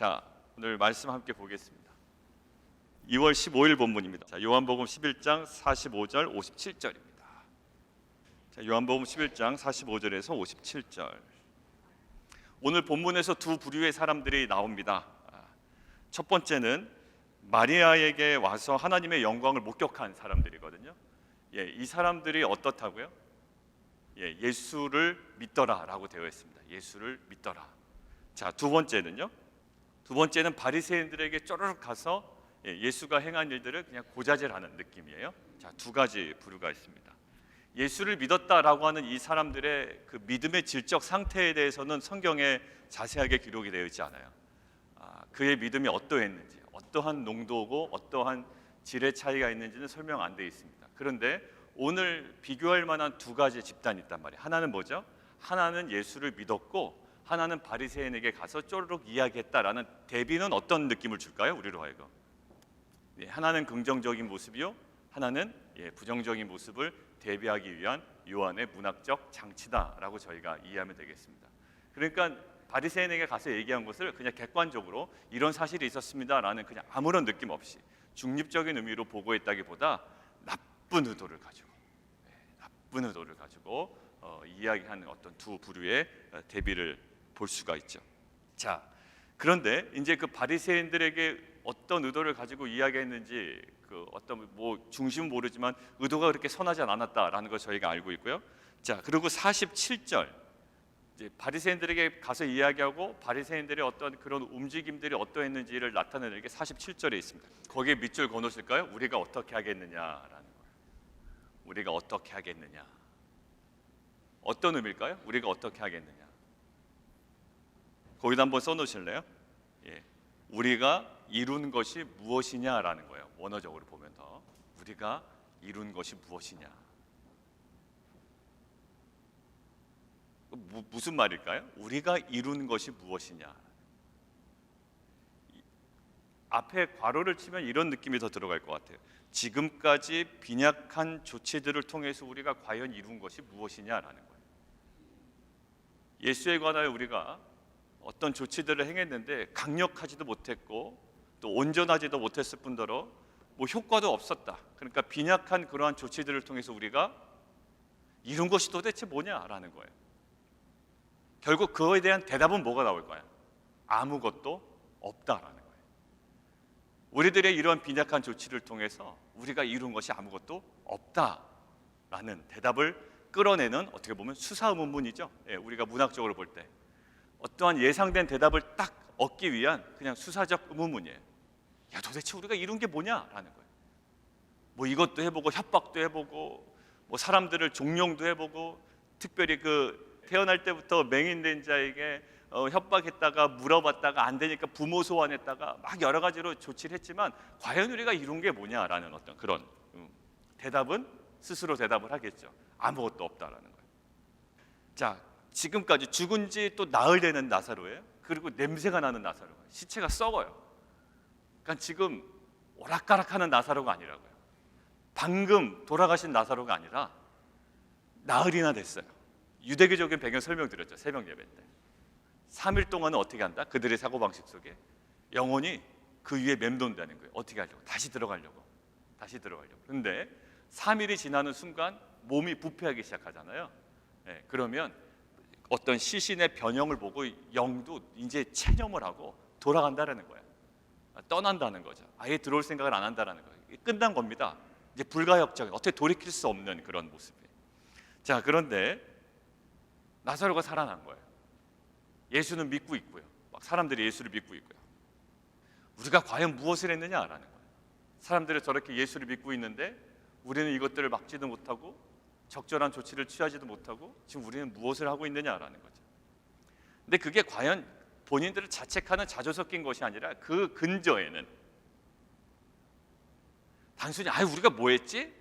자, 오늘 말씀 함께 보겠습니다. 2월 15일 본문입니다. 자, 요한복음 11장 45절 57절입니다. 자, 요한복음 11장 45절에서 57절. 오늘 본문에서 두 부류의 사람들이 나옵니다. 첫 번째는 마리아에게 와서 하나님의 영광을 목격한 사람들이거든요. 이 사람들이 어떻다고요? 예수를 믿더라라고 되어 있습니다. 예수를 믿더라. 자, 두 번째는요. 두 번째는 바리새인들에게 쪼르륵 가서 예수가 행한 일들을 그냥 고자질하는 느낌이에요. 자, 두 가지 부류가 있습니다. 예수를 믿었다라고 하는 이 사람들의 그 믿음의 질적 상태에 대해서는 성경에 자세하게 기록이 되어 있지 않아요. 그의 믿음이 어떠했는지, 어떠한 농도고 어떠한 질의 차이가 있는지는 설명 안 되어 있습니다. 그런데 오늘 비교할 만한 두 가지 집단이 있단 말이에요. 하나는 뭐죠? 하나는 예수를 믿었고 하나는 바리새인에게 가서 쪼르륵 이야기했다라는 대비는 어떤 느낌을 줄까요? 우리로 하여금. 하나는 긍정적인 모습이요, 하나는 부정적인 모습을 대비하기 위한 요한의 문학적 장치다라고 저희가 이해하면 되겠습니다. 그러니까 바리새인에게 가서 얘기한 것을 그냥 객관적으로 이런 사실이 있었습니다라는 그냥 아무런 느낌 없이 중립적인 의미로 보고했다기보다 나쁜 의도를 가지고 이야기하는 어떤 두 부류의 대비를 볼 수가 있죠. 자, 그런데 이제 그 바리새인들에게 어떤 의도를 가지고 이야기했는지 그 어떤 중심은 모르지만 의도가 그렇게 선하지 않았다라는 걸 저희가 알고 있고요. 자, 그리고 47절 이제 바리새인들에게 가서 이야기하고 바리새인들의 어떤 그런 움직임들이 어떠했는지를 나타내는 게 47절에 있습니다. 거기에 밑줄 그어놓으실까요? 우리가 어떻게 하겠느냐라는 거예요. 우리가 어떻게 하겠느냐. 어떤 의미일까요? 우리가 어떻게 하겠느냐. 거기다 한번 써놓으실래요? 우리가 이룬 것이 무엇이냐라는 거예요. 원어적으로 보면 더 우리가 이룬 것이 무엇이냐. 무슨 말일까요? 우리가 이룬 것이 무엇이냐. 앞에 괄호를 치면 이런 느낌이 더 들어갈 것 같아요. 지금까지 빈약한 조치들을 통해서 우리가 과연 이룬 것이 무엇이냐라는 거예요. 예수에 관하여 우리가 어떤 조치들을 행했는데 강력하지도 못했고 또 온전하지도 못했을 뿐더러 효과도 없었다. 그러니까 빈약한 그러한 조치들을 통해서 우리가 이룬 것이 도대체 뭐냐라는 거예요. 결국 그거에 대한 대답은 뭐가 나올 거야? 아무것도 없다라는 거예요. 우리들의 이러한 빈약한 조치를 통해서 우리가 이룬 것이 아무것도 없다라는 대답을 끌어내는 어떻게 보면 수사의문문이죠. 우리가 문학적으로 볼 때 어떠한 예상된 대답을 딱 얻기 위한 그냥 수사적 의문문이에요. 야, 도대체 우리가 이룬 게 뭐냐라는 거예요. 이것도 해보고 협박도 해보고 사람들을 종용도 해보고 특별히 그 태어날 때부터 맹인된 자에게 협박했다가 물어봤다가 안 되니까 부모 소환했다가 막 여러 가지로 조치를 했지만 과연 우리가 이룬 게 뭐냐라는 어떤 그런 대답은 스스로 대답을 하겠죠. 아무것도 없다라는 거예요. 자, 지금까지 죽은 지 또 나흘 되는 나사로예요. 그리고 냄새가 나는 나사로예요. 시체가 썩어요. 그러니까 지금 오락가락하는 나사로가 아니라고요. 방금 돌아가신 나사로가 아니라 나흘이나 됐어요. 유대교적인 배경 설명드렸죠. 새벽 예배 때 3일 동안은 어떻게 한다? 그들의 사고방식 속에 영혼이 그 위에 맴돈다는 거예요. 어떻게 하려고? 다시 들어가려고. 그런데 3일이 지나는 순간 몸이 부패하기 시작하잖아요. 그러면 어떤 시신의 변형을 보고 영도 이제 체념을 하고 돌아간다는 거예요. 떠난다는 거죠. 아예 들어올 생각을 안 한다는 거예요. 끝난 겁니다. 이제 불가역적인 어떻게 돌이킬 수 없는 그런 모습이에요. 자, 그런데 나사로가 살아난 거예요. 예수는 믿고 있고요. 막 사람들이 예수를 믿고 있고요. 우리가 과연 무엇을 했느냐라는 거예요. 사람들이 저렇게 예수를 믿고 있는데 우리는 이것들을 막지도 못하고 적절한 조치를 취하지도 못하고 지금 우리는 무엇을 하고 있느냐라는 거죠. 근데 그게 과연 본인들을 자책하는 자조 섞인 것이 아니라 그 근저에는 단순히 우리가 뭐 했지?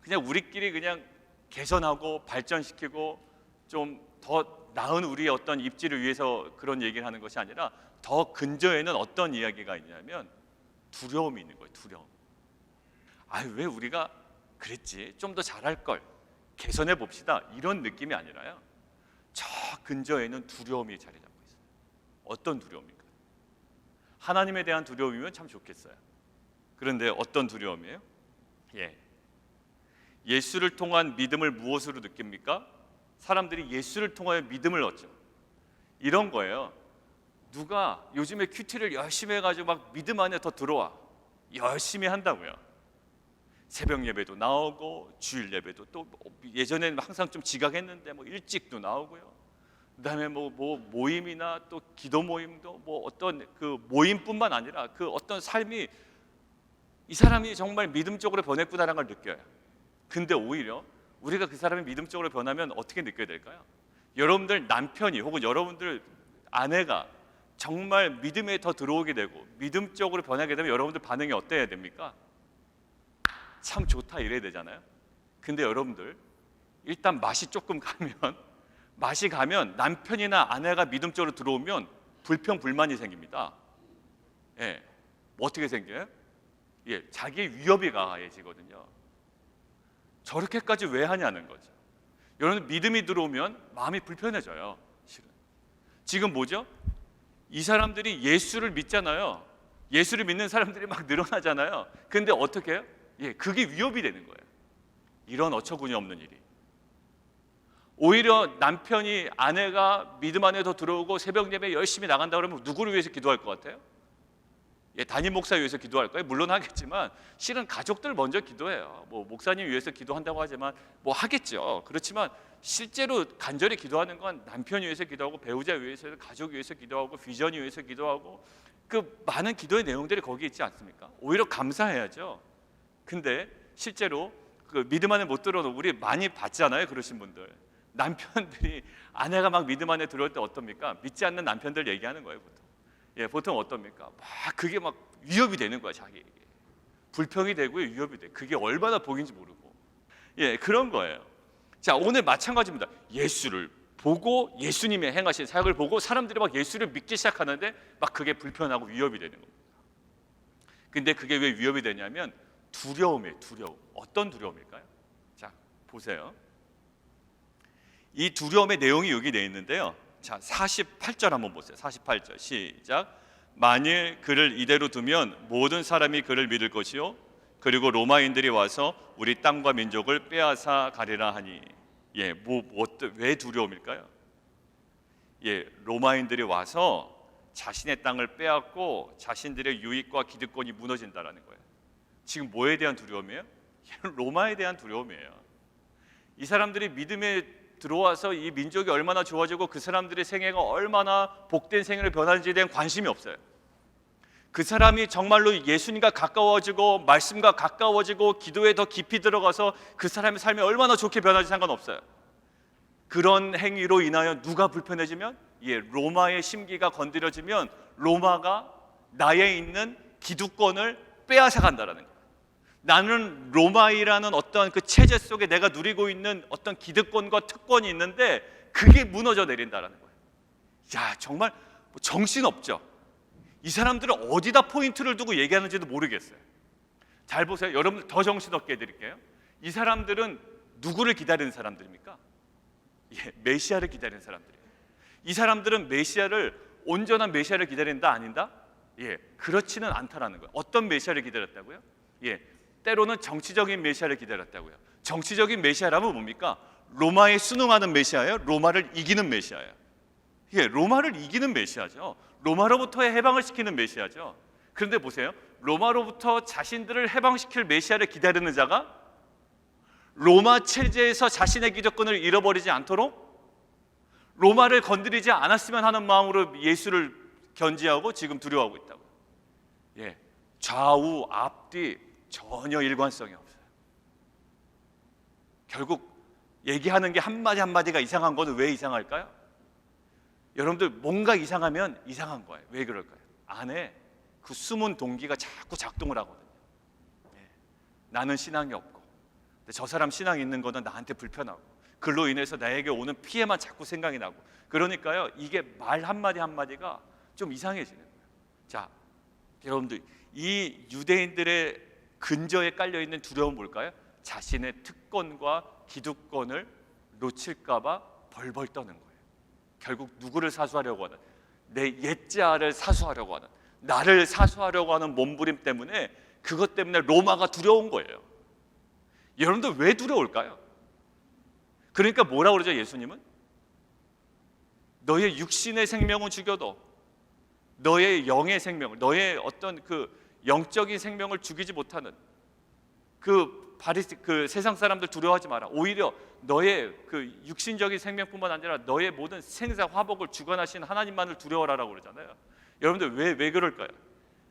그냥 우리끼리 그냥 개선하고 발전시키고 좀 더 나은 우리의 어떤 입지를 위해서 그런 얘기를 하는 것이 아니라 더 근저에는 어떤 이야기가 있냐면 두려움이 있는 거예요. 두려움. 왜 우리가 그랬지? 좀 더 잘할 걸. 개선해 봅시다. 이런 느낌이 아니라요. 저 근저에는 두려움이 자리 잡고 있어요. 어떤 두려움입니까? 하나님에 대한 두려움이면 참 좋겠어요. 그런데 어떤 두려움이에요? 예수를 통한 믿음을 무엇으로 느낍니까? 사람들이 예수를 통하여 믿음을 얻죠. 이런 거예요. 누가 요즘에 큐티를 열심히 해가지고 막 믿음 안에 더 들어와. 열심히 한다고요. 새벽 예배도 나오고 주일 예배도 또 예전에는 항상 좀 지각했는데 뭐 일찍도 나오고요. 그다음에 뭐 모임이나 또 기도 모임도 뭐 어떤 그 모임뿐만 아니라 그 어떤 삶이 이 사람이 정말 믿음적으로 변했구나라는 걸 느껴요. 근데 오히려 우리가 그 사람이 믿음적으로 변하면 어떻게 느껴야 될까요? 여러분들 남편이 혹은 여러분들 아내가 정말 믿음에 더 들어오게 되고 믿음적으로 변하게 되면 여러분들 반응이 어때야 됩니까? 참 좋다 이래야 되잖아요. 근데 여러분들 일단 맛이 조금 가면 남편이나 아내가 믿음적으로 들어오면 불평 불만이 생깁니다. 뭐 어떻게 생겨요? 자기의 위협이 강해지거든요. 저렇게까지 왜 하냐는 거죠. 여러분 믿음이 들어오면 마음이 불편해져요. 실은 지금 뭐죠? 이 사람들이 예수를 믿잖아요. 예수를 믿는 사람들이 막 늘어나잖아요. 근데 어떻게 해요? 그게 위협이 되는 거예요. 이런 어처구니 없는 일이. 오히려 남편이 아내가 믿음 안에 더 들어오고 새벽 예배 열심히 나간다 그러면 누구를 위해서 기도할 것 같아요? 담임 목사 위해서 기도할까요? 물론 하겠지만 실은 가족들 먼저 기도해요. 뭐 목사님 위해서 기도한다고 하지만 뭐 하겠죠. 그렇지만 실제로 간절히 기도하는 건 남편 위해서 기도하고 배우자 위해서, 가족 위해서 기도하고 비전 위해서 기도하고 그 많은 기도의 내용들이 거기에 있지 않습니까? 오히려 감사해야죠. 근데 실제로 그 믿음 안에 못 들어도 우리 많이 봤잖아요. 그러신 분들 남편들이 아내가 막 믿음 안에 들어올 때 어떻습니까? 믿지 않는 남편들 얘기하는 거예요. 보통 어떻습니까? 막 그게 막 위협이 되는 거야. 자기에게 불평이 되고 위협이 돼. 그게 얼마나 복인지 모르고 그런 거예요. 자, 오늘 마찬가지입니다. 예수를 보고 예수님의 행하신 사역을 보고 사람들이 막 예수를 믿기 시작하는데 막 그게 불편하고 위협이 되는 겁니다. 근데 그게 왜 위협이 되냐면 두려움이에요. 두려움. 어떤 두려움일까요? 자, 보세요. 이 두려움의 내용이 여기 되어 있는데요. 자, 48절 한번 보세요. 48절 시작. 만일 그를 이대로 두면 모든 사람이 그를 믿을 것이요 그리고 로마인들이 와서 우리 땅과 민족을 빼앗아 가리라 하니. 왜 두려움일까요? 로마인들이 와서 자신의 땅을 빼앗고 자신들의 유익과 기득권이 무너진다라는 거예요. 지금 뭐에 대한 두려움이에요? 로마에 대한 두려움이에요. 이 사람들이 믿음에 들어와서 이 민족이 얼마나 좋아지고 그 사람들의 생애가 얼마나 복된 생애로 변하는지에 대한 관심이 없어요. 그 사람이 정말로 예수님과 가까워지고 말씀과 가까워지고 기도에 더 깊이 들어가서 그 사람의 삶이 얼마나 좋게 변하지 상관없어요. 그런 행위로 인하여 누가 불편해지면 로마의 심기가 건드려지면 로마가 나에 있는 기득권을 빼앗아 간다라는 거예요. 나는 로마이라는 어떤 그 체제 속에 내가 누리고 있는 어떤 기득권과 특권이 있는데 그게 무너져 내린다라는 거예요. 정말 정신없죠. 이 사람들은 어디다 포인트를 두고 얘기하는지도 모르겠어요. 잘 보세요. 여러분들 더 정신없게 해드릴게요. 이 사람들은 누구를 기다리는 사람들입니까? 메시아를 기다리는 사람들이에요. 이 사람들은 메시아를 온전한 메시아를 기다린다 아닌다? 그렇지는 않다라는 거예요. 어떤 메시아를 기다렸다고요? 때로는 정치적인 메시아를 기다렸다고요. 정치적인 메시아라면 뭡니까? 로마에 순응하는 메시아예요? 로마를 이기는 메시아예요? 로마를 이기는 메시아죠. 로마로부터의 해방을 시키는 메시아죠. 그런데 보세요. 로마로부터 자신들을 해방시킬 메시아를 기다리는 자가 로마 체제에서 자신의 기득권을 잃어버리지 않도록 로마를 건드리지 않았으면 하는 마음으로 예수를 견지하고 지금 두려워하고 있다고. 좌우 앞뒤 전혀 일관성이 없어요. 결국 얘기하는 게 한마디 한마디가 이상한 것은 왜 이상할까요? 여러분들 뭔가 이상하면 이상한 거예요. 왜 그럴까요? 안에 그 숨은 동기가 자꾸 작동을 하거든요. 나는 신앙이 없고 근데 저 사람 신앙이 있는 거는 나한테 불편하고 그로 인해서 나에게 오는 피해만 자꾸 생각이 나고 그러니까요. 이게 말 한마디 한마디가 좀 이상해지는 거예요. 자, 여러분들 이 유대인들의 근저에 깔려있는 두려움은 뭘까요? 자신의 특권과 기득권을 놓칠까 봐 벌벌 떠는 거예요. 결국 누구를 사수하려고 하는 내 옛자를 사수하려고 하는 나를 사수하려고 하는 몸부림 때문에, 그것 때문에 로마가 두려운 거예요. 여러분들 왜 두려울까요? 그러니까 뭐라고 그러죠? 예수님은 너의 육신의 생명은 죽여도 너의 영의 생명을, 너의 어떤 그 영적인 생명을 죽이지 못하는 그 세상 사람들 두려워하지 마라. 오히려 너의 그 육신적인 생명뿐만 아니라 너의 모든 생사 화복을 주관하신 하나님만을 두려워하라고 그러잖아요. 여러분들 왜 그럴까요?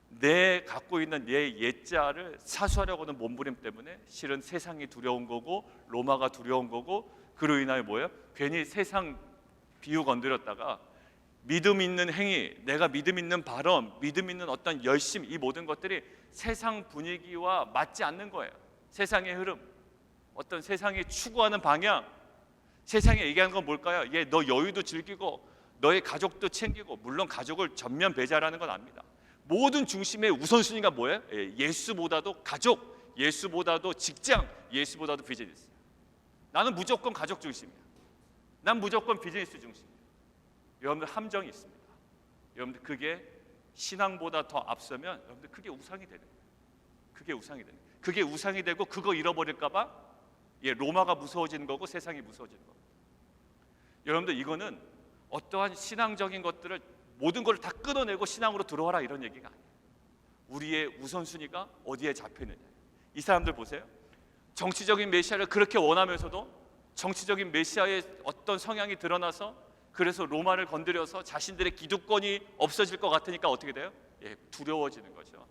내 갖고 있는 내 옛자를 사수하려고 하는 몸부림 때문에 실은 세상이 두려운 거고 로마가 두려운 거고, 그로 인하여 뭐예요? 괜히 세상 비유 건드렸다가 믿음 있는 행위, 내가 믿음 있는 발언, 믿음 있는 어떤 열심, 이 모든 것들이 세상 분위기와 맞지 않는 거예요. 세상의 흐름, 어떤 세상이 추구하는 방향, 세상이 얘기하는 건 뭘까요? 너 여유도 즐기고 너의 가족도 챙기고, 물론 가족을 전면 배제하라는 건 아닙니다. 모든 중심의 우선순위가 뭐예요? 예수보다도 가족, 예수보다도 직장, 예수보다도 비즈니스. 나는 무조건 가족 중심이야. 난 무조건 비즈니스 중심이야. 여러분들 함정이 있습니다. 여러분들 그게 신앙보다 더 앞서면 여러분들 그게 우상이 되는 거예요. 그게 우상이 되는 거예요. 그게 우상이 되고 그거 잃어버릴까 봐 로마가 무서워지는 거고 세상이 무서워지는 거고. 여러분들 이거는 어떠한 신앙적인 것들을 모든 걸 다 끊어내고 신앙으로 들어와라 이런 얘기가 아니에요. 우리의 우선순위가 어디에 잡혀있느냐. 이 사람들 보세요. 정치적인 메시아를 그렇게 원하면서도 정치적인 메시아의 어떤 성향이 드러나서, 그래서 로마를 건드려서 자신들의 기득권이 없어질 것 같으니까 어떻게 돼요? 두려워지는 거죠.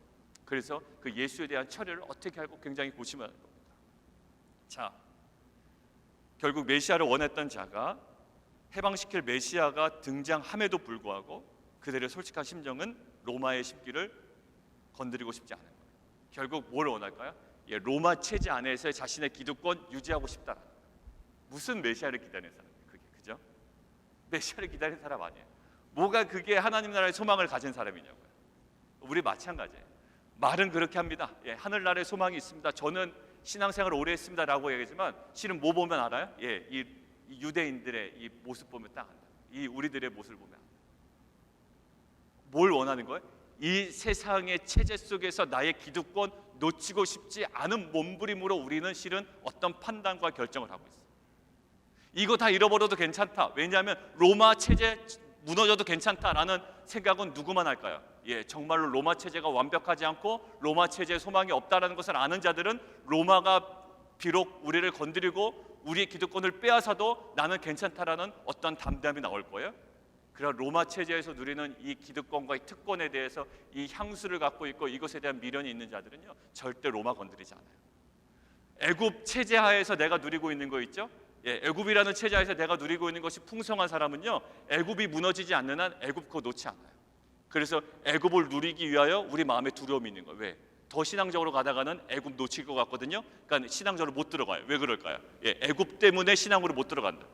그래서 그 예수에 대한 처리를 어떻게 하고 굉장히 고심하는 겁니다. 자, 결국 메시아를 원했던 자가, 해방시킬 메시아가 등장함에도 불구하고 그들의 솔직한 심정은 로마의 십기를 건드리고 싶지 않은 거예요. 결국 뭘 원할까요? 로마 체제 안에서의 자신의 기득권 유지하고 싶다. 무슨 메시아를 기다리는 사람이에요? 그게, 그죠? 메시아를 기다리는 사람 아니에요. 뭐가 그게 하나님 나라의 소망을 가진 사람이냐고요. 우리 마찬가지예요. 말은 그렇게 합니다. 하늘나라의 소망이 있습니다. 저는 신앙생활을 오래 했습니다 라고 얘기하지만 실은 뭐 보면 알아요? 이 유대인들의 이 모습 보면 딱 안다. 이 우리들의 모습을 보면 안다. 뭘 원하는 거예요? 이 세상의 체제 속에서 나의 기득권 놓치고 싶지 않은 몸부림으로 우리는 실은 어떤 판단과 결정을 하고 있어요. 이거 다 잃어버려도 괜찮다. 왜냐하면 로마 체제 무너져도 괜찮다라는 생각은 누구만 할까요? 정말로 로마 체제가 완벽하지 않고 로마 체제에 소망이 없다라는 것을 아는 자들은 로마가 비록 우리를 건드리고 우리의 기득권을 빼앗아도 나는 괜찮다라는 어떤 담대함이 나올 거예요. 그러나 로마 체제에서 누리는 이 기득권과 이 특권에 대해서 이 향수를 갖고 있고 이것에 대한 미련이 있는 자들은요, 절대 로마 건드리지 않아요. 애굽 체제 하에서 내가 누리고 있는 거 있죠? 애굽이라는 체제 하에서 내가 누리고 있는 것이 풍성한 사람은요, 애굽이 무너지지 않는 한 애굽 그거 놓지 않아요. 그래서 애굽을 누리기 위하여 우리 마음에 두려움이 있는 거예요. 왜? 더 신앙적으로 가다가는 애굽 놓칠 것 같거든요. 그러니까 신앙적으로 못 들어가요. 왜 그럴까요? 애굽 때문에 신앙으로 못 들어간다.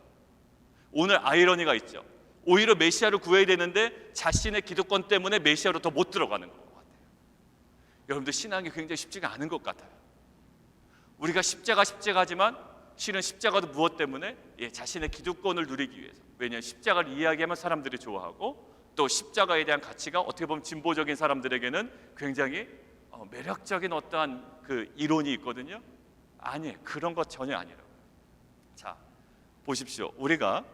오늘 아이러니가 있죠. 오히려 메시아를 구해야 되는데 자신의 기득권 때문에 메시아로 더 못 들어가는 것 같아요. 여러분들 신앙이 굉장히 쉽지가 않은 것 같아요. 우리가 십자가지만 실은 십자가도 무엇 때문에? 자신의 기득권을 누리기 위해서. 왜냐하면 십자가를 이야기하면 사람들이 좋아하고, 또 십자가에 대한 가치가 어떻게 보면 진보적인 사람들에게는 굉장히 매력적인 어떠한 그 이론이 있거든요. 아니에요. 그런 것 전혀 아니라고요. 자, 보십시오. 우리가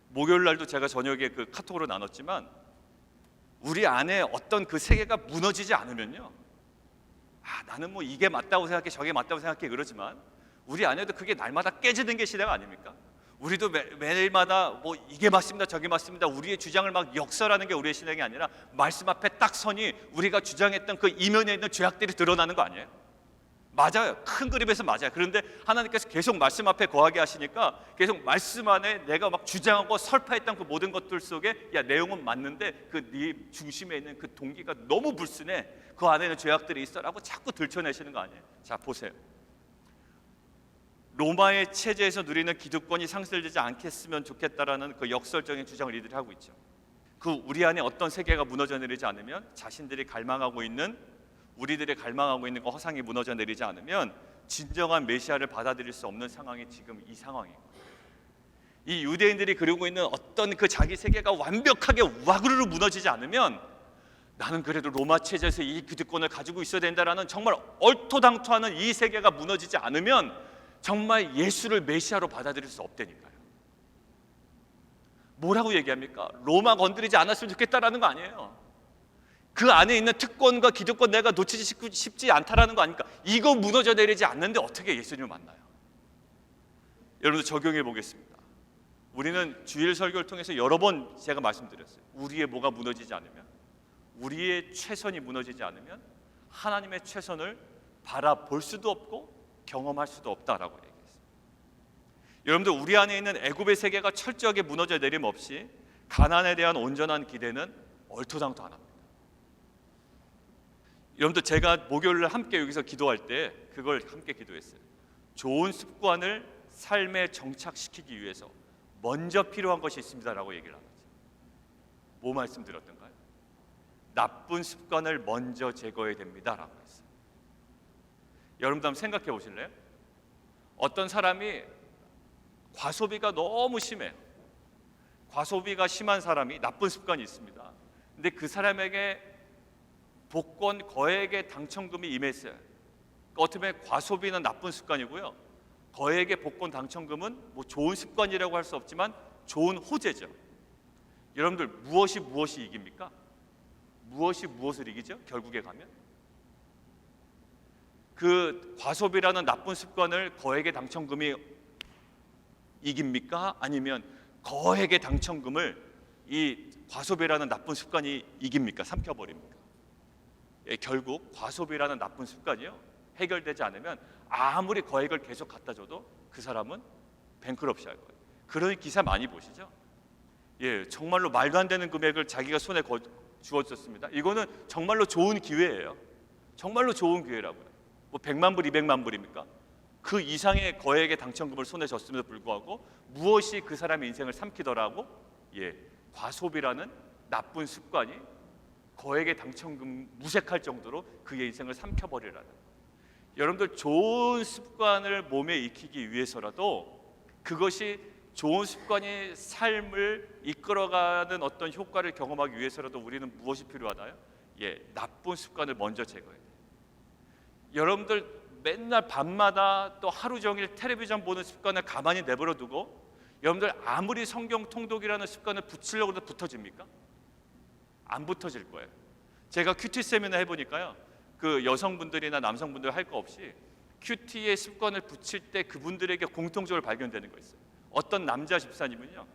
목요일 날도 제가 저녁에 그 카톡으로 나눴지만, 우리 안에 어떤 그 세계가 무너지지 않으면요, 나는 뭐 이게 맞다고 생각해, 저게 맞다고 생각해, 그러지만 우리 안에도 그게 날마다 깨지는 게 시대가 아닙니까? 우리도 매일마다 뭐 이게 맞습니다, 저게 맞습니다, 우리의 주장을 막 역설하는 게 우리의 신앙이 아니라 말씀 앞에 딱 서니 우리가 주장했던 그 이면에 있는 죄악들이 드러나는 거 아니에요? 맞아요. 큰 그림에서 맞아요. 그런데 하나님께서 계속 말씀 앞에 거하게 하시니까 계속 말씀 안에 내가 막 주장하고 설파했던 그 모든 것들 속에 내용은 맞는데 그 네 중심에 있는 그 동기가 너무 불순해, 그 안에는 죄악들이 있어라고 자꾸 들춰내시는 거 아니에요? 자, 보세요. 로마의 체제에서 누리는 기득권이 상실되지 않겠으면 좋겠다라는 그 역설적인 주장을 이들이 하고 있죠. 그 우리 안에 어떤 세계가 무너져 내리지 않으면, 자신들이 갈망하고 있는, 우리들이 갈망하고 있는 그 허상이 무너져 내리지 않으면 진정한 메시아를 받아들일 수 없는 상황이 지금 이 상황이에요. 이 유대인들이 그리고 있는 어떤 그 자기 세계가 완벽하게 와그르르 무너지지 않으면 나는 그래도 로마 체제에서 이 기득권을 가지고 있어야 된다라는 정말 얼토당토하는 이 세계가 무너지지 않으면 정말 예수를 메시아로 받아들일 수 없다니까요. 뭐라고 얘기합니까? 로마 건드리지 않았으면 좋겠다라는 거 아니에요. 그 안에 있는 특권과 기득권 내가 놓치지 싶지 않다라는 거 아닙니까? 이거 무너져 내리지 않는데 어떻게 예수님을 만나요? 여러분들 적용해 보겠습니다. 우리는 주일 설교를 통해서 여러 번 제가 말씀드렸어요. 우리의 뭐가 무너지지 않으면, 우리의 최선이 무너지지 않으면 하나님의 최선을 바라볼 수도 없고 경험할 수도 없다라고 얘기했어요. 여러분들, 우리 안에 있는 애굽의 세계가 철저하게 무너져 내림 없이 가나안에 대한 온전한 기대는 얼토당토 안 합니다. 여러분들, 제가 목요일날 함께 여기서 기도할 때 그걸 함께 기도했어요. 좋은 습관을 삶에 정착시키기 위해서 먼저 필요한 것이 있습니다라고 얘기를 하거든요. 뭐 말씀드렸던가요? 나쁜 습관을 먼저 제거해야 됩니다라고 했어요. 여러분들 한번 생각해 보실래요? 어떤 사람이 과소비가 너무 심해요. 과소비가 심한 사람이 나쁜 습관이 있습니다. 근데 그 사람에게 복권 거액의 당첨금이 임했어요. 어떻게 보면 과소비는 나쁜 습관이고요, 거액의 복권 당첨금은 뭐 좋은 습관이라고 할 수 없지만 좋은 호재죠. 여러분들, 무엇이 이깁니까? 무엇이 무엇을 이기죠? 결국에 가면 그 과소비라는 나쁜 습관을 거액의 당첨금이 이깁니까? 아니면 거액의 당첨금을 이 과소비라는 나쁜 습관이 이깁니까? 삼켜버립니까? 결국 과소비라는 나쁜 습관이요, 해결되지 않으면 아무리 거액을 계속 갖다 줘도 그 사람은 뱅크럽시 할 거예요. 그런 기사 많이 보시죠? 정말로 말도 안 되는 금액을 자기가 손에 주었었습니다. 이거는 정말로 좋은 기회예요. 정말로 좋은 기회라고요. 뭐 100만 불, 200만 불입니까? 그 이상의 거액의 당첨금을 손에 줬음에도 불구하고 무엇이 그 사람의 인생을 삼키더라고? 과소비라는 나쁜 습관이 거액의 당첨금 무색할 정도로 그의 인생을 삼켜버리라는. 여러분들, 좋은 습관을 몸에 익히기 위해서라도 그것이 좋은 습관이 삶을 이끌어가는 어떤 효과를 경험하기 위해서라도 우리는 무엇이 필요하나요? 나쁜 습관을 먼저 제거해야 돼요. 여러분들, 맨날 밤마다 또 하루 종일 텔레비전 보는 습관을 가만히 내버려 두고 여러분들 아무리 성경 통독이라는 습관을 붙이려고 해도 붙어집니까? 안 붙어질 거예요. 제가 큐티 세미나 해보니까요, 그 여성분들이나 남성분들 할 거 없이 큐티의 습관을 붙일 때 그분들에게 공통적으로 발견되는 거 있어요. 어떤 남자 집사님은요,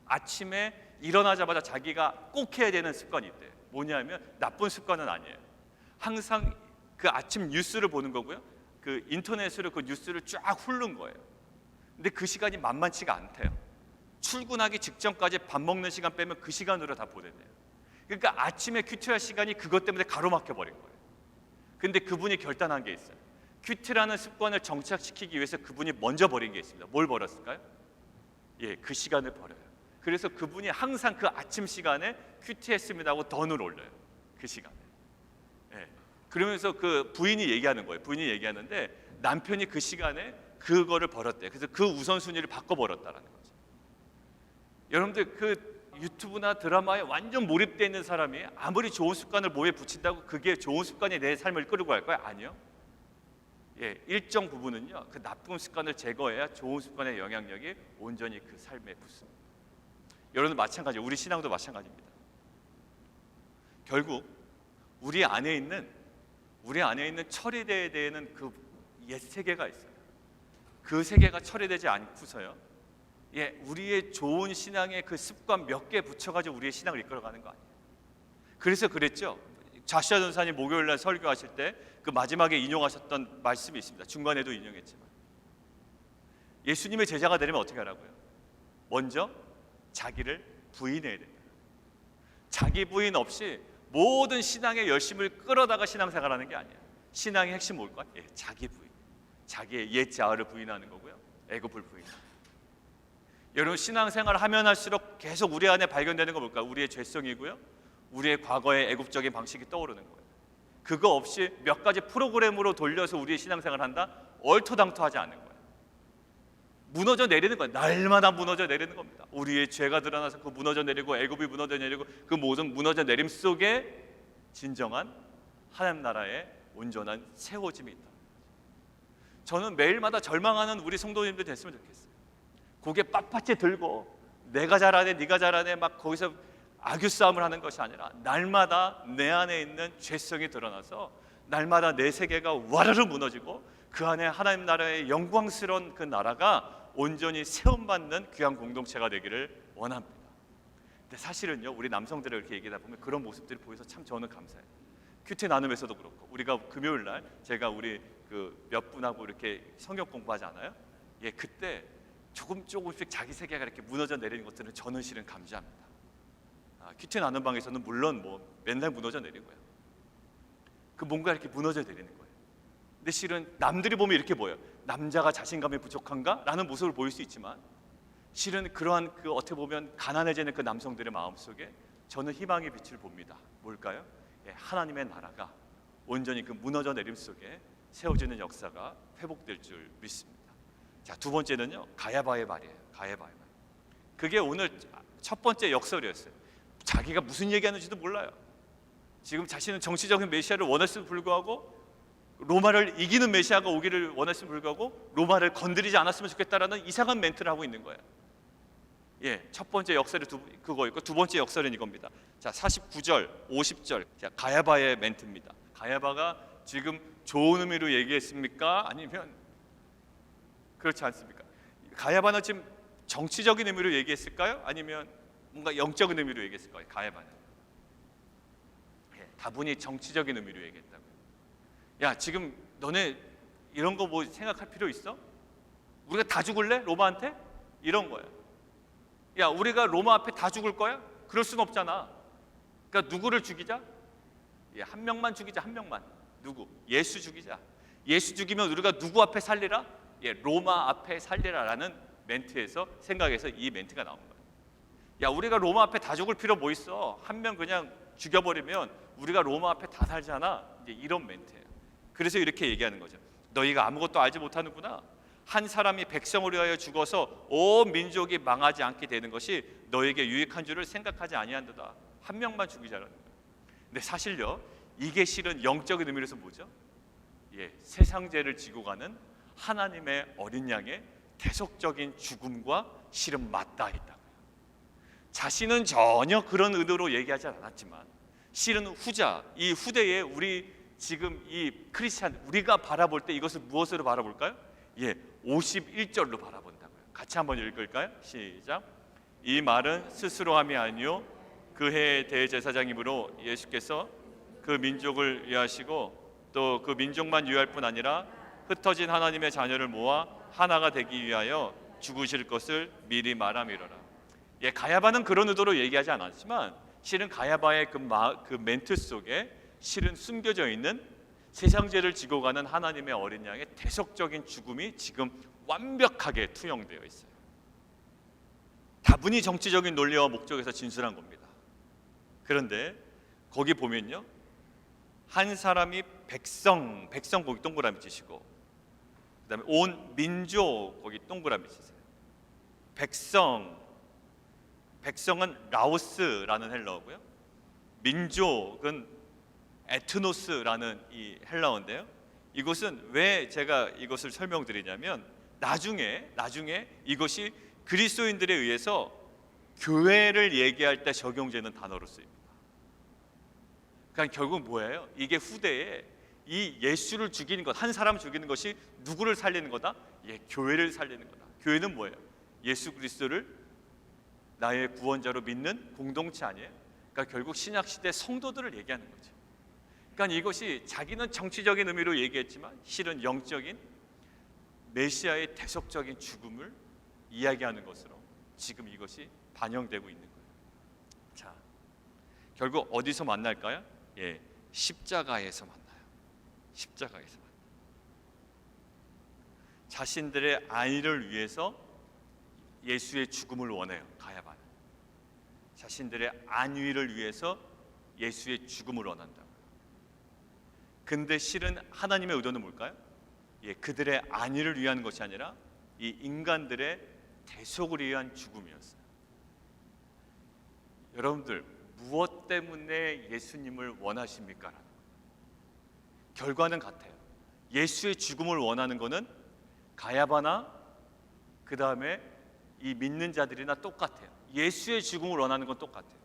아침에 일어나자마자 자기가 꼭 해야 되는 습관이 있대요. 뭐냐면 나쁜 습관은 아니에요. 항상 그 아침 뉴스를 보는 거고요, 그 인터넷으로 그 뉴스를 쫙 훑는 거예요. 근데 그 시간이 만만치가 않대요. 출근하기 직전까지 밥 먹는 시간 빼면 그 시간으로 다 보내네요. 그러니까 아침에 큐티할 시간이 그것 때문에 가로막혀 버린 거예요. 근데 그분이 결단한 게 있어요. 큐티라는 습관을 정착시키기 위해서 그분이 먼저 버린 게 있습니다. 뭘 버렸을까요? 그 시간을 버려요. 그래서 그분이 항상 그 아침 시간에 큐티했습니다 하고 던을 올려요. 그 시간에. 그러면서 그 부인이 얘기하는 거예요. 부인이 얘기하는데 남편이 그 시간에 그거를 버렸대. 그래서 그 우선순위를 바꿔버렸다라는 거죠. 여러분들, 그 유튜브나 드라마에 완전 몰입되어 있는 사람이 아무리 좋은 습관을 몸에 붙인다고 그게 좋은 습관이 내 삶을 끌고 갈 거야? 아니요. 일정 부분은요, 그 나쁜 습관을 제거해야 좋은 습관의 영향력이 온전히 그 삶에 붙습니다. 여러분, 마찬가지, 우리 신앙도 마찬가지입니다. 결국 우리 안에 있는 처리돼야 되는 그 옛 세계가 있어요. 그 세계가 처리되지 않고서요, 우리의 좋은 신앙의 그 습관 몇 개 붙여가지고 우리의 신앙을 이끌어가는 거 아니에요. 그래서 그랬죠. 좌시아 전사님 목요일날 설교하실 때 그 마지막에 인용하셨던 말씀이 있습니다. 중간에도 인용했지만, 예수님의 제자가 되려면 어떻게 하라고요? 먼저 자기를 부인해야 됩니다. 자기 부인 없이 모든 신앙의 열심을 끌어다가 신앙생활하는 게 아니에요. 신앙의 핵심 뭘까? 자기 부인, 자기의 옛 자아를 부인하는 거고요, 애굽을 부인하는. 여러분, 신앙생활을 하면 할수록 계속 우리 안에 발견되는 거 뭘까? 우리의 죄성이고요, 우리의 과거의 애굽적인 방식이 떠오르는 거예요. 그거 없이 몇 가지 프로그램으로 돌려서 우리의 신앙생활을 한다? 얼토당토하지 않는 거예요. 무너져 내리는 거예요. 날마다 무너져 내리는 겁니다. 우리의 죄가 드러나서 그 무너져 내리고 애굽이 무너져 내리고 그 모든 무너져 내림 속에 진정한 하나님 나라의 온전한 세워짐이 있다. 저는 매일마다 절망하는 우리 성도님들 됐으면 좋겠어요. 고개 빳빳이 들고 내가 잘하네 네가 잘하네 막 거기서 악유 싸움을 하는 것이 아니라 날마다 내 안에 있는 죄성이 드러나서 날마다 내 세계가 와르르 무너지고 그 안에 하나님 나라의 영광스러운 그 나라가 온전히 세움받는 귀한 공동체가 되기를 원합니다. 근데 사실은요, 우리 남성들을 이렇게 얘기하다 보면 그런 모습들이 보여서 참 저는 감사해요. 큐티 나눔에서도 그렇고 우리가 금요일 날 제가 우리 그 몇 분하고 이렇게 성경 공부하지 않아요? 예, 그때 조금씩 자기 세계가 이렇게 무너져 내리는 것들은 저는 실은 감지합니다. 큐티 나눔 방에서는 물론 뭐 맨날 무너져 내리고요. 그 뭔가 이렇게 무너져 내리는 거예요. 근데 실은 남들이 보면 이렇게 보여요. 남자가 자신감이 부족한가? 라는 모습을 보일 수 있지만 실은 그러한 그 어떻게 보면 가난해지는 그 남성들의 마음속에 저는 희망의 빛을 봅니다. 뭘까요? 예, 하나님의 나라가 온전히 그 무너져 내림 속에 세워지는 역사가 회복될 줄 믿습니다. 자, 두 번째는요, 가야바의 말이에요. 가야바의 말. 그게 오늘 첫 번째 역설이었어요. 자기가 무슨 얘기하는지도 몰라요. 지금 자신은 정치적인 메시아를 원했음에도 불구하고 로마를 이기는 메시아가 오기를 원했음에도 불구하고 로마를 건드리지 않았으면 좋겠다라는 이상한 멘트를 하고 있는 거예요. 예, 첫 번째 역설이 그거였고 두 번째 역설은 이겁니다. 자, 49절, 50절. 자, 가야바의 멘트입니다. 가야바가 지금 좋은 의미로 얘기했습니까? 아니면 그렇지 않습니까? 가야바는 지금 정치적인 의미로 얘기했을까요? 아니면 뭔가 영적인 의미로 얘기했을까요? 가야바는 다분히 정치적인 의미로 얘기했다고요. 야, 지금 너네 이런 거 뭐 생각할 필요 있어? 우리가 다 죽을래? 로마한테? 이런 거야. 야, 우리가 로마 앞에 다 죽을 거야? 그럴 순 없잖아. 그러니까 누구를 죽이자? 예, 한 명만 죽이자. 한 명만. 누구? 예수 죽이자. 예수 죽이면 우리가 누구 앞에 살리라? 예, 로마 앞에 살리라라는 멘트에서 생각해서 이 멘트가 나온 거예요. 야, 우리가 로마 앞에 다 죽을 필요 뭐 있어? 한 명 그냥 죽여버리면 우리가 로마 앞에 다 살잖아. 이제 이런 멘트예요. 그래서 이렇게 얘기하는 거죠. 너희가 아무것도 알지 못하는구나. 한 사람이 백성을 위하여 죽어서 온 민족이 망하지 않게 되는 것이 너에게 유익한 줄을 생각하지 아니한도다. 한 명만 죽이자라는 거예요. 근데 사실요, 이게 실은 영적인 의미로서 뭐죠? 예, 세상 죄를 지고 가는 하나님의 어린 양의 대속적인 죽음과 실은 맞닿아 있다고요. 자신은 전혀 그런 의도로 얘기하지 않았지만 실은 후자, 이 후대에 우리 지금 이 크리스찬 우리가 바라볼 때 이것을 무엇으로 바라볼까요? 예, 51절로 바라본다고요. 같이 한번 읽을까요? 시작. 이 말은 스스로 함이 아니요 그 해의 대제사장이므로 예수께서 그 민족을 위하시고 또 그 민족만 위할 뿐 아니라 흩어진 하나님의 자녀를 모아 하나가 되기 위하여 죽으실 것을 미리 말함이로라. 예, 가야바는 그런 의도로 얘기하지 않았지만 실은 가야바의 그 멘트 속에 실은 숨겨져 있는 세상 죄를 지고 가는 하나님의 어린 양의 대속적인 죽음이 지금 완벽하게 투영되어 있어요. 다분히 정치적인 논리와 목적에서 진술한 겁니다. 그런데 거기 보면요, 한 사람이 백성 거기 동그라미 치시고 그다음에 온 민족 거기 동그라미 치세요. 백성은 라오스라는 헬라어고요. 민족은 에트노스라는 이 헬라어인데요. 이것은 왜 제가 이것을 설명드리냐면 나중에 이것이 그리스도인들에 의해서 교회를 얘기할 때 적용되는 단어로 쓰입니다. 그러니까 결국 뭐예요? 이게 후대에 이 예수를 죽이는 것, 한 사람을 죽이는 것이 누구를 살리는 거다? 예, 교회를 살리는 거다. 교회는 뭐예요? 예수 그리스도를 나의 구원자로 믿는 공동체 아니에요? 그러니까 결국 신약 시대 성도들을 얘기하는 거죠. 그러니까 이것이 자기는 정치적인 의미로 얘기했지만 실은 영적인 메시아의 대속적인 죽음을 이야기하는 것으로 지금 이것이 반영되고 있는 거예요. 자, 결국 어디서 만날까요? 예, 십자가에서 만나요. 십자가에서 만나요. 자신들의 안위를 위해서 예수의 죽음을 원해요. 가야바는 자신들의 안위를 위해서 예수의 죽음을 원한다고요. 근데 실은 하나님의 의도는 뭘까요? 예, 그들의 안위를 위한 것이 아니라 이 인간들의 대속을 위한 죽음이었어요. 여러분들, 무엇 때문에 예수님을 원하십니까? 결과는 같아요. 예수의 죽음을 원하는 것은 가야바나 그 다음에 이 믿는 자들이나 똑같아요. 예수의 죽음을 원하는 건 똑같아요.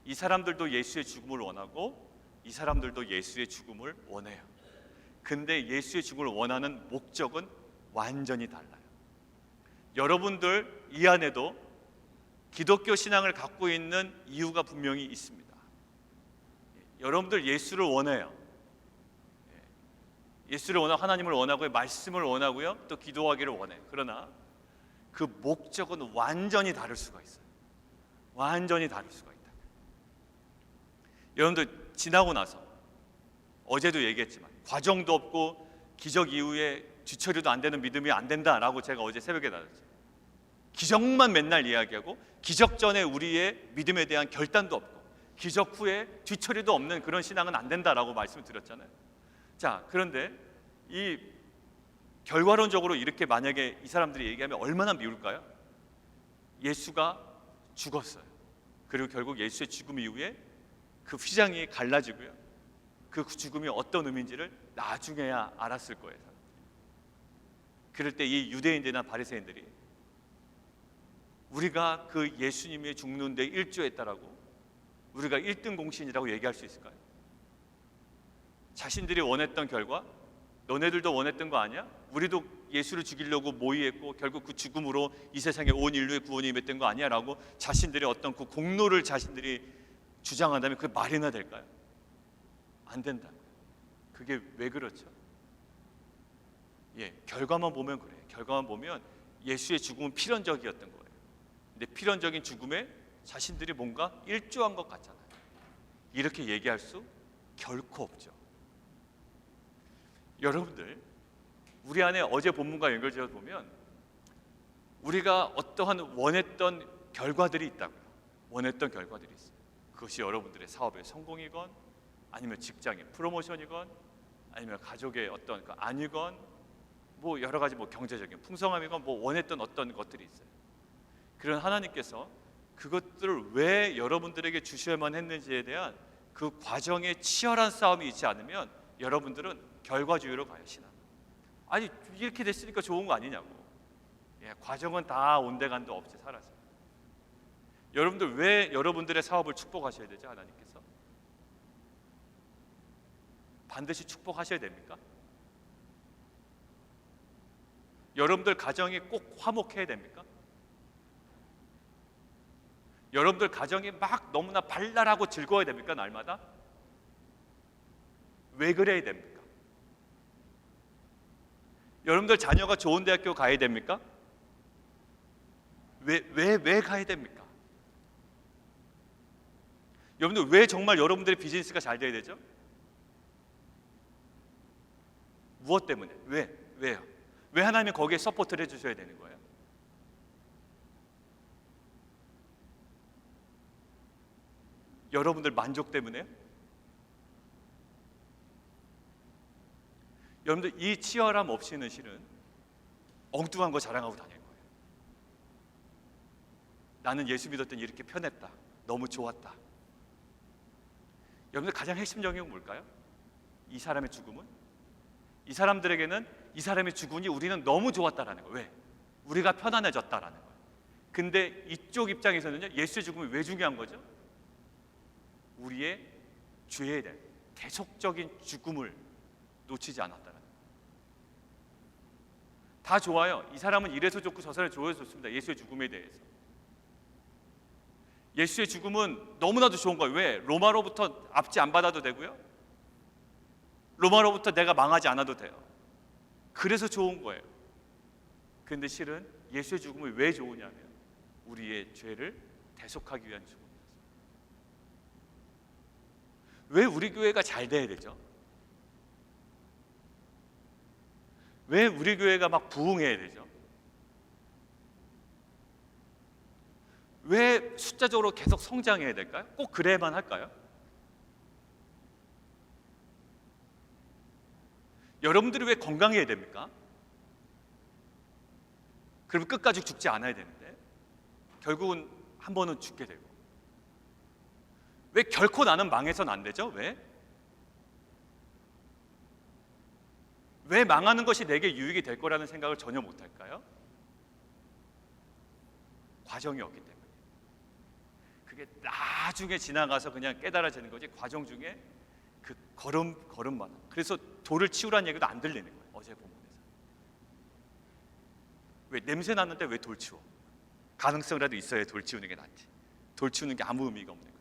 이 사람들도 예수의 죽음을 원하고 이 사람들도 예수의 죽음을 원해요. 근데 예수의 죽음을 원하는 목적은 완전히 달라요. 여러분들 이 안에도 기독교 신앙을 갖고 있는 이유가 분명히 있습니다. 여러분들 예수를 원해요. 예수를 원하고 하나님을 원하고요, 말씀을 원하고요, 또 기도하기를 원해요. 그러나 그 목적은 완전히 다를 수가 있어요. 완전히 다를 수가 있다. 여러분들 지나고 나서 어제도 얘기했지만 과정도 없고 기적 이후에 뒤처리도 안 되는 믿음이 안 된다라고 제가 어제 새벽에 나눴죠. 기적만 맨날 이야기하고 기적 전에 우리의 믿음에 대한 결단도 없고 기적 후에 뒤처리도 없는 그런 신앙은 안 된다라고 말씀을 드렸잖아요. 자, 그런데 이 결과론적으로 이렇게 만약에 이 사람들이 얘기하면 얼마나 미울까요? 예수가 죽었어요. 그리고 결국 예수의 죽음 이후에 그 휘장이 갈라지고요, 그 죽음이 어떤 의미인지를 나중에야 알았을 거예요. 그럴 때 이 유대인들이나 바리새인들이 우리가 그 예수님이 죽는데 일조했다라고 우리가 1등 공신이라고 얘기할 수 있을까요? 자신들이 원했던 결과, 너네들도 원했던 거 아니야? 우리도 예수를 죽이려고 모의했고 결국 그 죽음으로 이 세상에 온 인류의 구원이 임했던 거 아니야? 라고 자신들의 어떤 그 공로를 자신들이 주장한다면 그게 말이나 될까요? 안 된다. 그게 왜 그렇죠? 결과만 보면 그래요. 결과만 보면 예수의 죽음은 필연적이었던 거예요. 근데 필연적인 죽음에 자신들이 뭔가 일조한 것 같잖아요. 이렇게 얘기할 수 결코 없죠. 여러분들, 우리 안에 어제 본문과 연결지어 보면 우리가 어떠한 원했던 결과들이 있다고요. 원했던 결과들이 있어요. 그것이 여러분들의 사업의 성공이건 아니면 직장의 프로모션이건 아니면 가족의 어떤 아니건 뭐 여러 가지 뭐 경제적인 풍성함이건 뭐 원했던 어떤 것들이 있어요. 그런 하나님께서 그것들을 왜 여러분들에게 주셔야만 했는지에 대한 그 과정에 치열한 싸움이 있지 않으면 여러분들은 결과주의로 가요. 신앙. 아니 이렇게 됐으니까 좋은 거 아니냐고. 과정은 다 온데간도 없이 살았어요. 여러분들 왜 여러분들의 사업을 축복하셔야 되죠? 하나님께서 반드시 축복하셔야 됩니까? 여러분들 가정이 꼭 화목해야 됩니까? 여러분들 가정이 막 너무나 발랄하고 즐거워야 됩니까? 날마다? 왜 그래야 됩니까? 여러분들 자녀가 좋은 대학교 가야 됩니까? 왜 가야 됩니까? 여러분들 왜 정말 여러분들의 비즈니스가 잘 돼야 되죠? 무엇 때문에? 왜요? 왜 하나님이 거기에 서포트를 해주셔야 되는 거예요? 여러분들 만족 때문에요? 여러분들 이 치열함 없이는 실은 엉뚱한 거 자랑하고 다닐 거예요. 나는 예수 믿었더니 이렇게 편했다. 너무 좋았다. 여러분들 가장 핵심적인 건 뭘까요? 이 사람의 죽음은? 이 사람들에게는 이 사람의 죽음이 우리는 너무 좋았다라는 거예요. 왜? 우리가 편안해졌다라는 거예요. 근데 이쪽 입장에서는요, 예수의 죽음이 왜 중요한 거죠? 우리의 죄에 대한 계속적인 죽음을 놓치지 않았다는 거예요. 다 좋아요. 이 사람은 이래서 좋고 저 사람은 저래서 좋습니다. 예수의 죽음에 대해서. 예수의 죽음은 너무나도 좋은 거예요. 왜? 로마로부터 압지 안 받아도 되고요, 로마로부터 내가 망하지 않아도 돼요. 그래서 좋은 거예요. 그런데 실은 예수의 죽음이 왜 좋으냐면 우리의 죄를 대속하기 위한 죽음이었어요. 왜 우리 교회가 잘 돼야 되죠? 왜 우리 교회가 막 부흥해야 되죠? 왜 숫자적으로 계속 성장해야 될까요? 꼭 그래야만 할까요? 여러분들이 왜 건강해야 됩니까? 그러면 끝까지 죽지 않아야 되는데 결국은 한 번은 죽게 되고, 왜 결코 나는 망해서는 안 되죠? 왜 망하는 것이 내게 유익이 될 거라는 생각을 전혀 못 할까요? 과정이 없기 때문에. 그게 나중에 지나가서 그냥 깨달아지는 거지, 과정 중에 그 걸음마다. 그래서 돌을 치우라는 얘기도 안 들리는 거예요, 어제 본문에서. 왜 냄새 났는데 왜 돌 치워? 가능성이라도 있어야 돌 치우는 게 낫지. 돌 치우는 게 아무 의미가 없는 거예요.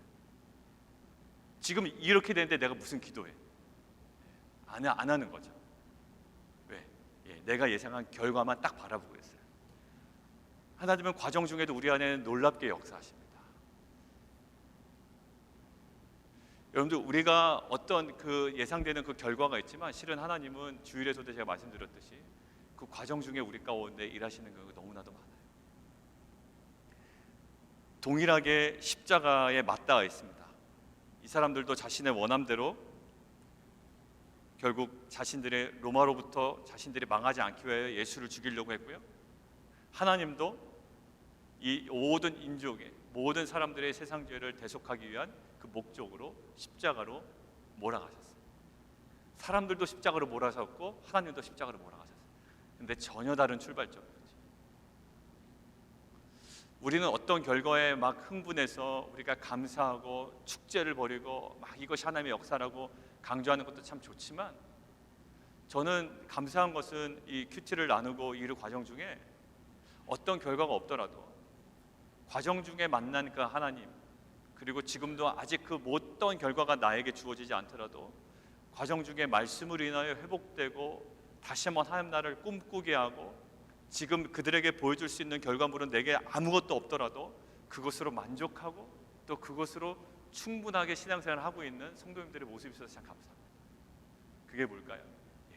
지금 이렇게 되는데 내가 무슨 기도해? 안 하는 거죠. 왜? 내가 예상한 결과만 딱 바라보고 있어요. 하나님은 과정 중에도 우리 안에 놀랍게 역사하십니다. 여러분들, 우리가 어떤 그 예상되는 그 결과가 있지만 실은 하나님은 주일에서도 제가 말씀드렸듯이 그 과정 중에 우리 가운데 일하시는 경우가 너무나도 많아요. 동일하게 십자가에 맞닿아 있습니다. 이 사람들도 자신의 원함대로 결국 자신들의 로마로부터 자신들이 망하지 않기 위해 예수를 죽이려고 했고요. 하나님도 이 모든 인족의 모든 사람들의 세상 죄를 대속하기 위한 그 목적으로 십자가로 몰아가셨어요. 사람들도 십자가로 몰아가셨고 하나님도 십자가로 몰아가셨어요. 근데 전혀 다른 출발점이었죠. 우리는 어떤 결과에 막 흥분해서 우리가 감사하고 축제를 벌이고 막 이것이 하나님의 역사라고 강조하는 것도 참 좋지만, 저는 감사한 것은 이 큐티를 나누고 이 과정 중에 어떤 결과가 없더라도 과정 중에 만난 그 하나님, 그리고 지금도 아직 그 어떤 결과가 나에게 주어지지 않더라도 과정 중에 말씀을 인하여 회복되고 다시 한번 하나님 나라를 꿈꾸게 하고, 지금 그들에게 보여줄 수 있는 결과물은 내게 아무것도 없더라도 그것으로 만족하고 또 그것으로 충분하게 신앙생활을 하고 있는 성도님들의 모습이 있어서 참 감사합니다. 그게 뭘까요?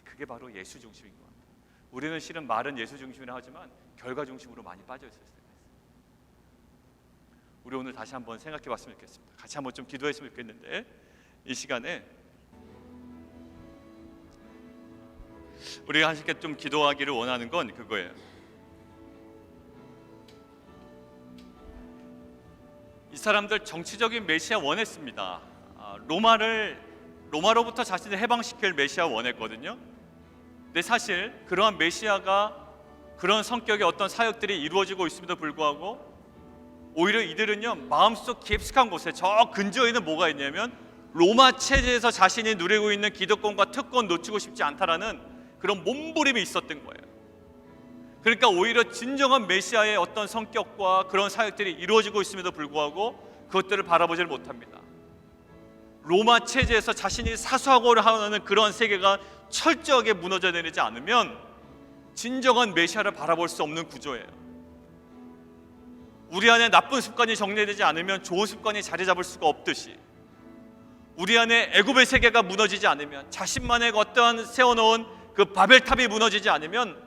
그게 바로 예수 중심인 것 같아요. 우리는 실은 말은 예수 중심이라 하지만 결과 중심으로 많이 빠져 있을 때가 있어요. 우리 오늘 다시 한번 생각해 봤으면 좋겠습니다. 같이 한번 좀 기도했으면 좋겠는데, 이 시간에 우리가 함께 좀 기도하기를 원하는 건 그거예요. 이 사람들 정치적인 메시아 원했습니다. 로마로부터 자신을 해방시킬 메시아 원했거든요. 근데 사실 그러한 메시아가 그런 성격의 어떤 사역들이 이루어지고 있음에도 불구하고 오히려 이들은요, 마음속 깊숙한 곳에 저 근저에는 뭐가 있냐면 로마 체제에서 자신이 누리고 있는 기득권과 특권 놓치고 싶지 않다라는 그런 몸부림이 있었던 거예요. 그러니까 오히려 진정한 메시아의 어떤 성격과 그런 사역들이 이루어지고 있음에도 불구하고 그것들을 바라보질 못합니다. 로마 체제에서 자신이 사수하고 하는 그런 세계가 철저하게 무너져 내리지 않으면 진정한 메시아를 바라볼 수 없는 구조예요. 우리 안에 나쁜 습관이 정리되지 않으면 좋은 습관이 자리 잡을 수가 없듯이, 우리 안에 애굽의 세계가 무너지지 않으면, 자신만의 어떠한 세워놓은 그 바벨탑이 무너지지 않으면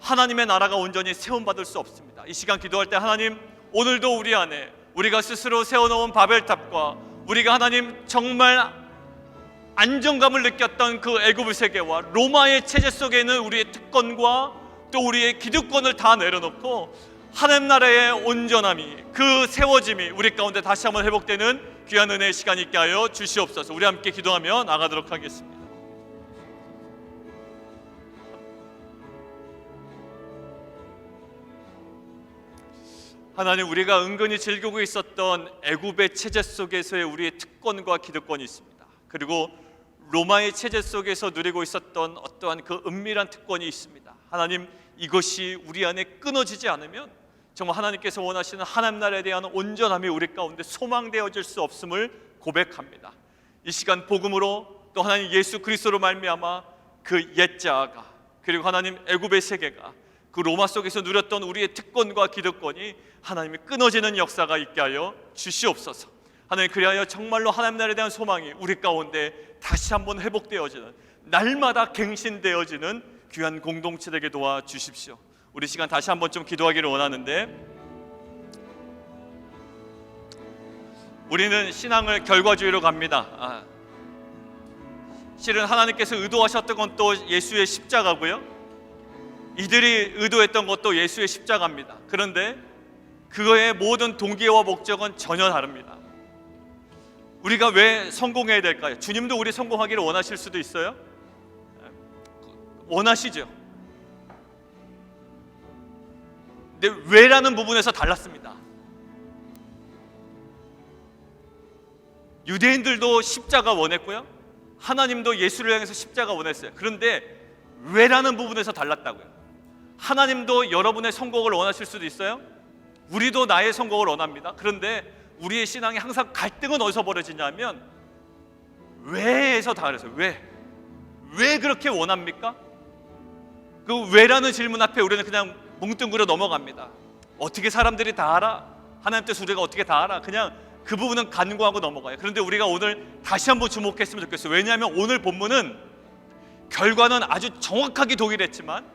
하나님의 나라가 온전히 세움받을 수 없습니다. 이 시간 기도할 때, 하나님, 오늘도 우리 안에 우리가 스스로 세워놓은 바벨탑과 우리가 하나님 정말 안정감을 느꼈던 그 애굽의 세계와 로마의 체제 속에 있는 우리의 특권과 또 우리의 기득권을 다 내려놓고 하나님 나라의 온전함이, 그 세워짐이 우리 가운데 다시 한번 회복되는 귀한 은혜의 시간이 있게 하여 주시옵소서. 우리 함께 기도하며 나가도록 하겠습니다. 하나님, 우리가 은근히 즐기고 있었던 애굽의 체제 속에서의 우리의 특권과 기득권이 있습니다. 그리고 로마의 체제 속에서 누리고 있었던 어떠한 그 은밀한 특권이 있습니다. 하나님, 이것이 우리 안에 끊어지지 않으면 정말 하나님께서 원하시는 하나님 나라에 대한 온전함이 우리 가운데 소망되어질 수 없음을 고백합니다. 이 시간 복음으로 또 하나님 예수 그리스도로 말미암아 그 옛자가, 그리고 하나님 애굽의 세계가, 그 로마 속에서 누렸던 우리의 특권과 기득권이 하나님이 끊어지는 역사가 있게 하여 주시옵소서. 하나님, 그리하여 정말로 하나님 나라에 대한 소망이 우리 가운데 다시 한번 회복되어지는, 날마다 갱신되어지는 귀한 공동체 되게 도와주십시오. 우리 시간 다시 한번 좀 기도하기를 원하는데, 우리는 신앙을 결과주의로 갑니다. 실은 하나님께서 의도하셨던 건 또 예수의 십자가고요, 이들이 의도했던 것도 예수의 십자가입니다. 그런데 그거의 모든 동기와 목적은 전혀 다릅니다. 우리가 왜 성공해야 될까요? 주님도 우리 성공하기를 원하실 수도 있어요. 원하시죠. 근데 왜라는 부분에서 달랐습니다. 유대인들도 십자가 원했고요, 하나님도 예수를 향해서 십자가 원했어요. 그런데 왜라는 부분에서 달랐다고요. 하나님도 여러분의 성공을 원하실 수도 있어요. 우리도 나의 성공을 원합니다. 그런데 우리의 신앙이 항상 갈등은 어디서 벌어지냐면 왜에서 다르세요. 왜 그렇게 원합니까? 그 왜라는 질문 앞에 우리는 그냥 뭉뚱그려 넘어갑니다. 어떻게 사람들이 다 알아? 하나님 뜻 우리가 어떻게 다 알아? 그냥 그 부분은 간과하고 넘어가요. 그런데 우리가 오늘 다시 한번 주목했으면 좋겠어요. 왜냐하면 오늘 본문은 결과는 아주 정확하게 동일했지만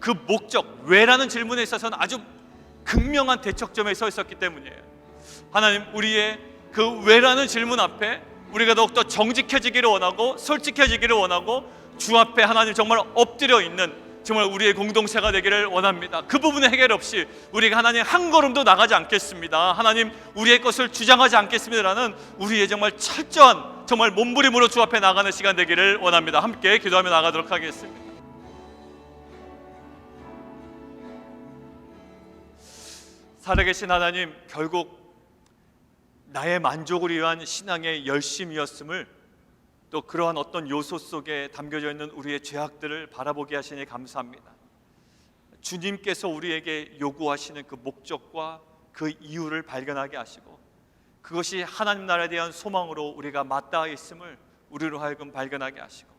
그 목적, 왜라는 질문에 있어서는 아주 극명한 대척점에 서 있었기 때문이에요. 하나님, 우리의 그 왜라는 질문 앞에 우리가 더욱더 정직해지기를 원하고 솔직해지기를 원하고 주 앞에 하나님 정말 엎드려 있는 정말 우리의 공동체가 되기를 원합니다. 그 부분의 해결 없이 우리가 하나님 한 걸음도 나가지 않겠습니다. 하나님, 우리의 것을 주장하지 않겠습니다라는 우리의 정말 철저한 정말 몸부림으로 주 앞에 나가는 시간 되기를 원합니다. 함께 기도하며 나가도록 하겠습니다. 살아계신 하나님, 결국 나의 만족을 위한 신앙의 열심이었음을, 또 그러한 어떤 요소 속에 담겨져 있는 우리의 죄악들을 바라보게 하시니 감사합니다. 주님께서 우리에게 요구하시는 그 목적과 그 이유를 발견하게 하시고 그것이 하나님 나라에 대한 소망으로 우리가 맞닿아 있음을 우리로 하여금 발견하게 하시고,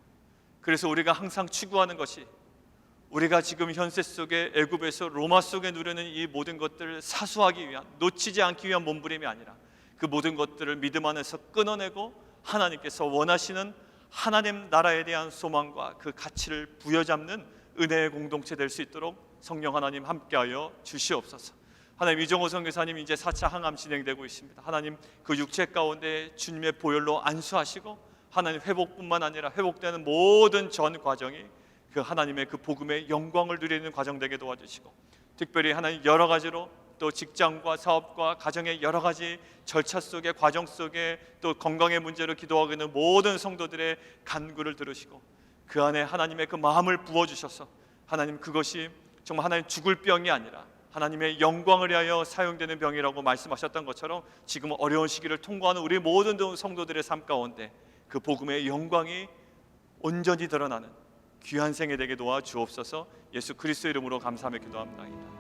그래서 우리가 항상 추구하는 것이 우리가 지금 현세 속에 애굽에서 로마 속에 누리는 이 모든 것들을 사수하기 위한, 놓치지 않기 위한 몸부림이 아니라 그 모든 것들을 믿음 안에서 끊어내고 하나님께서 원하시는 하나님 나라에 대한 소망과 그 가치를 부여잡는 은혜의 공동체 될 수 있도록 성령 하나님 함께하여 주시옵소서. 하나님, 이정호 선교사님 이제 4차 항암 진행되고 있습니다. 하나님, 그 육체 가운데 주님의 보혈로 안수하시고 하나님 회복뿐만 아니라 회복되는 모든 전 과정이 그 하나님의 그 복음의 영광을 누리는 과정 되게 도와주시고, 특별히 하나님 여러 가지로 또 직장과 사업과 가정의 여러 가지 절차 속에, 과정 속에 또 건강의 문제로 기도하고 있는 모든 성도들의 간구를 들으시고 그 안에 하나님의 그 마음을 부어주셔서 하나님, 그것이 정말 하나님 죽을 병이 아니라 하나님의 영광을 위하여 사용되는 병이라고 말씀하셨던 것처럼 지금 어려운 시기를 통과하는 우리 모든 성도들의 삶 가운데 그 복음의 영광이 온전히 드러나는 귀한 생애 되게 도와주옵소서. 예수 그리스도 이름으로 감사하며 기도합니다.